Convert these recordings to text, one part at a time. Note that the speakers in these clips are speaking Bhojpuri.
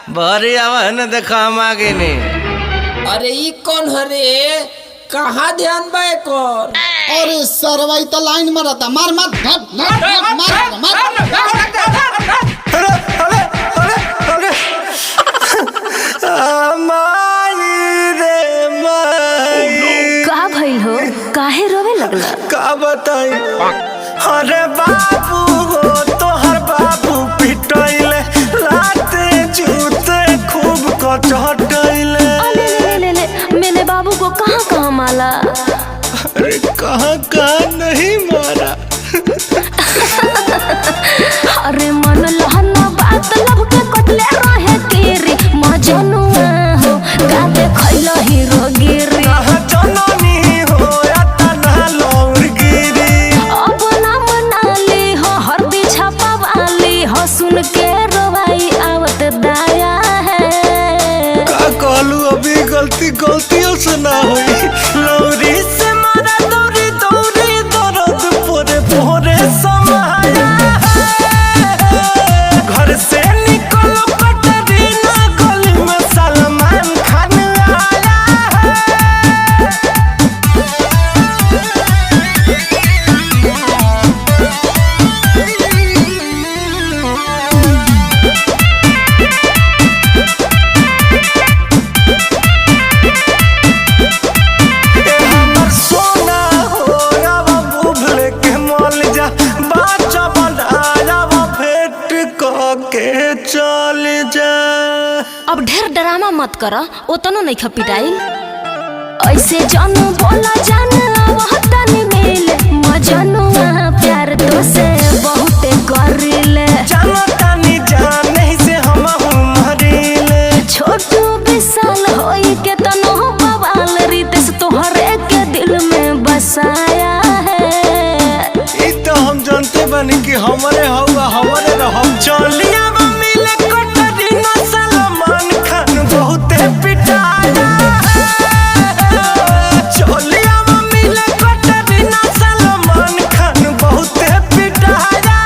भरी आवन देखा हम आगे नहीं। अरे ई कौन हरे कहाँ ध्यान बाय कर। अरे सरवाई तो लाइन में रहता मार मार का भइल हो काहे रोवे लगला का बताई। अरे बाबू हो तोहर बाबू पिटैले लाते जूते खूब कचहटैले। ले मेरे बाबू को कहाँ माला। अरे कहाँ नहीं मारा। अरे मन लहना बात लब के कटले रहे तेरी मजनुआ हो गाते खइलो हीरो गिरी। कहाँ जननी हो या तना लौर गिरी। अब ना मनाली हो हरदी छापा वाली हो सुन के रोवाई आवत दाया है। का कहलू अभी गलतियों से ना हुई। लौरी से मारा दौरी दौरी दर्द पोरे पोरे समाया है। घर से निकलो कटरीना गली में सलमान खान आया के चल जा। अब ढेर ड्रामा मत कर ओतनो नहीं खपिटाइल ऐसे जानू बोला जान आवतनी मिले मजनुआ प्यार तो से बहुत करिले। जानतानी जाने से हम मरिले। छोटू विशाल होई के तनो बवाल रितेश तोहरे के दिल में बसाया है। ई तो हम जानते बानी कि हमारे हवा हमारे रहम। चलिया मिले कटरीना सलमान खान बहुत पिटाया है। चलिया मिले कटरीना सलमान खान बहुत पिटाया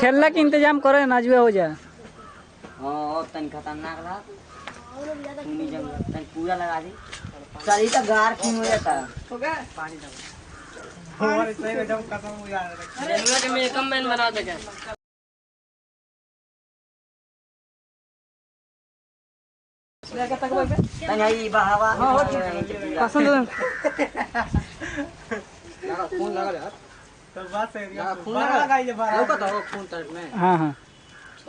ठेला के इंतजाम करे नाजुए हो जाए। हाँ तन खतरनाक ला तन पूरा लगा दी सारी तो गार क्यों हो जाता हो गया पानी दो और इसमें एकदम खत्म हो जा रहा है। रेलवे के में कम मैन बना दे क्या तन आई बहावा पसंद फोन लगा यार तो बात है यार फोन लगा ये बार लोग तो फोन तक में। हां हां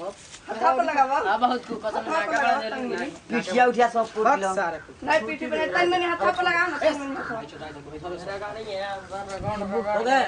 हाथ पर लगावा आ बहुत को पसंद ना का दे पीठिया उठिया सब पूरा नहीं पीठी पर तन मैंने हाथ पर लगा ना तन मैंने छोटा लगा नहीं है हो गए